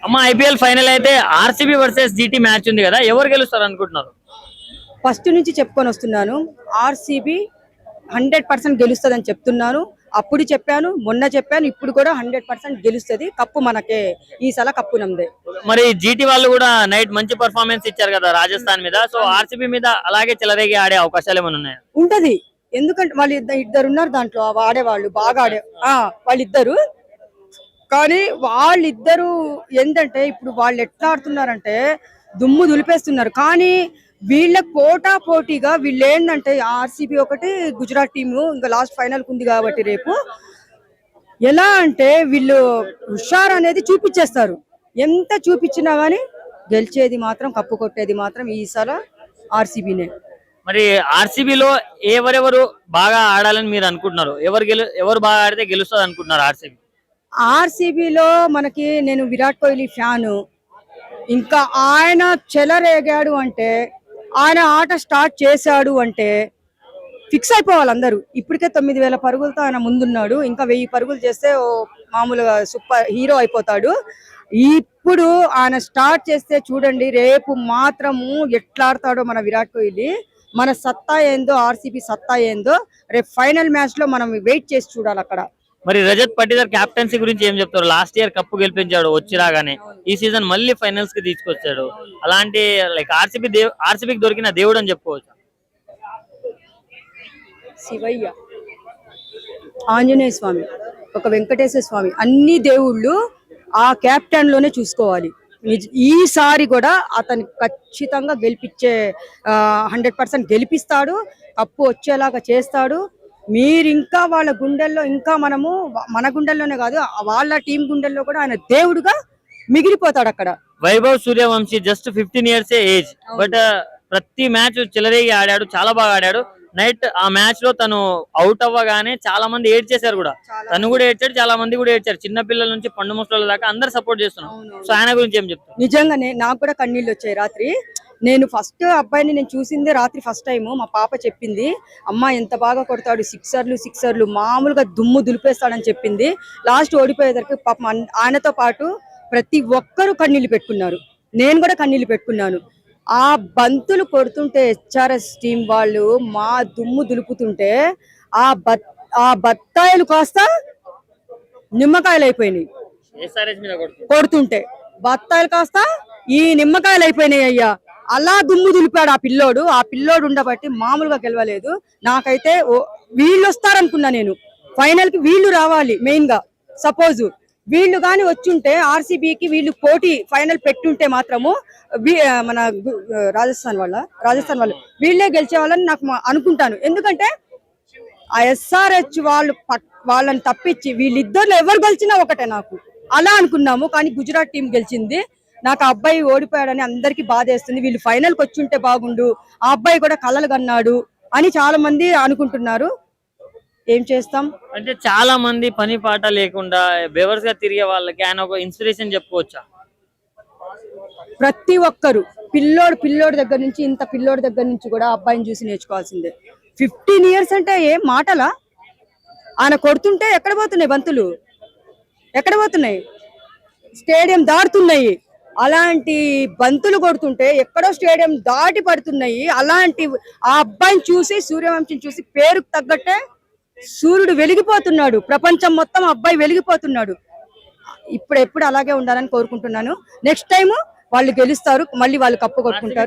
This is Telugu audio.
అమ్మ ఐపీఎల్ ఫైనల్ అయితే ఆర్సీబీ వర్సెస్ జీటీ మ్యాచ్ ఉంది కదా, ఎవరు గెలుస్తారు అనుకుంటున్నారు? ఫస్ట్ నుంచి చెప్పుకొని వస్తున్నాను, ఆర్సీబీ 100% గెలుస్తుందని చెప్తున్నాను. అప్పుడు చెప్పాను, మొన్న చెప్పాను, ఇప్పుడు కూడా 100% గెలుస్తుంది. కప్పు మనకే, ఈసారి కప్పు నమ్మదే. మరి జీటీ వాళ్ళు కూడా నైట్ మంచి పర్ఫార్మెన్స్ ఇచ్చారు కదా రాజస్థాన్ మీద, సో ఆర్సీబీ మీద అలాగే చెలరేగి ఆడే అవకాశాలు ఏమైనా ఉన్నాయా? ఉంటది, ఎందుకంటే వాళ్ళు ఇద్దరు ఉన్నారు దాంట్లో ఆడేవాళ్ళు, బాగా వాళ్ళిద్దరు. కానీ వాళ్ళిద్దరు ఏంటంటే ఇప్పుడు వాళ్ళు ఎట్లా ఆడుతున్నారంటే దుమ్ము దులిపేస్తున్నారు. కానీ వీళ్ళ పోటా పోటీగా వీళ్ళు ఏంటంటే ఆర్సీబీ ఒకటి, గుజరాత్ టీము ఇంకా లాస్ట్ ఫైనల్ ఉంది కాబట్టి రేపు ఎలా అంటే వీళ్ళు హుషారు అనేది చూపించేస్తారు. ఎంత చూపించినా గానీ గెలిచేది మాత్రం, కప్పు కొట్టేది మాత్రం ఈసారి ఆర్సీబీనే. మరి ఆర్సీబీలో ఎవరెవరు బాగా ఆడాలని మీరు అనుకుంటున్నారు? ఎవరు బాగా ఆడితే గెలుస్తుంది అనుకుంటున్నారు ఆర్సీబీ? ఆర్సీబీలో మనకి నేను విరాట్ కోహ్లీ ఫ్యాను. ఇంకా ఆయన చెలరేగాడు అంటే, ఆయన ఆట స్టార్ట్ చేశాడు అంటే ఫిక్స్ అయిపోవాలి అందరూ. ఇప్పటికే 9,000 పరుగులతో ఆయన ముందున్నాడు. ఇంకా 1000 పరుగులు చేస్తే మామూలుగా సూపర్ హీరో అయిపోతాడు. ఇప్పుడు ఆయన స్టార్ట్ చేస్తే చూడండి, రేపు మాత్రము ఎట్లా ఆడతాడో మన విరాట్ కోహ్లీ. మన సత్తా ఏందో, ఆర్సీబీ సత్తా ఏందో రేపు ఫైనల్ మ్యాచ్ లో మనం వెయిట్ చేసి చూడాలి అక్కడ. మరి రజత్ పట్టిదార్ క్యాప్టెన్సీ గురించి ఏం చెప్తారు? లాస్ట్ ఇయర్ కప్పు గెలిపించాడు వచ్చి రాగానే, ఈ సీజన్ మళ్ళీ ఫైనల్స్ కి తీసుకొచ్చాడు. అలాంటి లైక్ ఆర్సీబీకి దొరికిన దేవుడు అని చెప్పుకోవచ్చు. శివయ్య, ఆంజనేయ స్వామి, ఒక వెంకటేశ్వర స్వామి, అన్ని దేవుళ్ళు ఆ క్యాప్టెన్ లోనే చూసుకోవాలి. ఈసారి కూడా అతను ఖచ్చితంగా గెలిపించే 100% గెలిపిస్తాడు, కప్పు వచ్చేలాగా చేస్తాడు. మీరు ఇంకా వాళ్ళ గుండెల్లో, ఇంకా మనము మన గుండెల్లోనే కాదు వాళ్ళ టీం గుండెల్లో కూడా ఆయన దేవుడుగా మిగిలిపోతాడు అక్కడ. Vaibhav Suryavanshi just 15 years age, but ప్రతి మ్యాచ్ చెలరేగి ఆడాడు, చాలా బాగా ఆడాడు. నైట్ ఆ మ్యాచ్ లో తను అవుట్ అవ్వగానే చాలా మంది ఏడ్ చేశారు కూడా, తను కూడా ఏడ్చాడు, చాలా మంది కూడా ఏడ్చారు. చిన్న పిల్లల నుంచి పండు ముసలి దాకా అందరు సపోర్ట్ చేస్తున్నారు. సో ఆయన గురించి ఏం చెప్తారు? నిజంగానే నాకు కూడా కన్నీళ్ళు వచ్చాయి రాత్రి. నేను ఫస్ట్ అబ్బాయిని నేను చూసిందే రాత్రి ఫస్ట్ టైము. మా పాప చెప్పింది, అమ్మ ఎంత బాగా కొడతాడు, సిక్సర్లు మామూలుగా దుమ్ము దులిపేస్తాడని చెప్పింది. లాస్ట్ ఓడిపోయేసరికి పాప ఆయనతో పాటు ప్రతి ఒక్కరూ కన్నీళ్లు పెట్టుకున్నారు, నేను కూడా కన్నీళ్లు పెట్టుకున్నాను. ఆ బంతులు కొడుతుంటే హెచ్ఆర్ఎస్ టీం వాళ్ళు మా దుమ్ము దులుపుతుంటే ఆ బత్తాయిలు కాస్త నిమ్మకాయలు అయిపోయినాయి. కొడుతుంటే బత్తాయిలు కాస్త ఈ నిమ్మకాయలు అయిపోయినాయి అయ్యా. అలా దుమ్ము దులిపాడు ఆ పిల్లోడు ఉండబట్టి మామూలుగా గెలవలేదు. నాకైతే వీళ్ళు వస్తారనుకున్నా, నేను ఫైనల్ కి వీళ్ళు రావాలి మెయిన్ గా. సపోజ్ వీళ్ళు గాని వచ్చుంటే ఆర్సీబీకి వీళ్ళు పోటీ ఫైనల్ పెట్టుంటే మాత్రము మన రాజస్థాన్ వాళ్ళు వీళ్ళే గెలిచే వాళ్ళని నాకు అనుకుంటాను. ఎందుకంటే ఆ ఎస్ఆర్హెచ్ వాళ్ళని తప్పించి వీళ్ళిద్దరు ఎవరు గెలిచినా ఒకటే నాకు అలా అనుకున్నాము. కానీ గుజరాత్ టీం గెలిచింది. నాకు ఆ అబ్బాయి ఓడిపోయాడని అందరికి బాధేస్తుంది. వీళ్ళు ఫైనల్కి వచ్చుంటే బాగుండు, ఆ అబ్బాయి కూడా కలలు కన్నాడు అని చాలా మంది అనుకుంటున్నారు. ఏం చేస్తాం అంటే చాలా మంది పని పాట లేకుండా బెవర్స్ గా తిరిగే వాళ్ళకి ఆయన ఒక ఇన్స్పిరేషన్ చెప్పుకోవచ్చా? ప్రతి ఒక్కరు పిల్లోడు దగ్గర నుంచి, ఇంత పిల్లోడి దగ్గర నుంచి కూడా అబ్బాయిని చూసి నేర్చుకోవాల్సిందే. 15 years అంటే ఏం మాటలా? ఆయన కొడుతుంటే ఎక్కడ పోతున్నాయి బంతులు, ఎక్కడ పోతున్నాయి? స్టేడియం దాటుతున్నాయి. అలాంటి బంతులు కొడుతుంటే ఎక్కడో స్టేడియం దాటి పడుతున్నాయి. అలాంటి ఆ అబ్బాయిని చూసి, సూర్యవంశిని చూసి పేరుకు తగ్గట్టే సూర్యుడు వెలిగిపోతున్నాడు, ప్రపంచం మొత్తం అబ్బాయి వెలిగిపోతున్నాడు. ఎప్పుడు అలాగే ఉండాలని కోరుకుంటున్నాను. నెక్స్ట్ టైం వాళ్ళు గెలుస్తారు, మళ్ళీ వాళ్ళు కప్పు కొట్టుకుంటారు.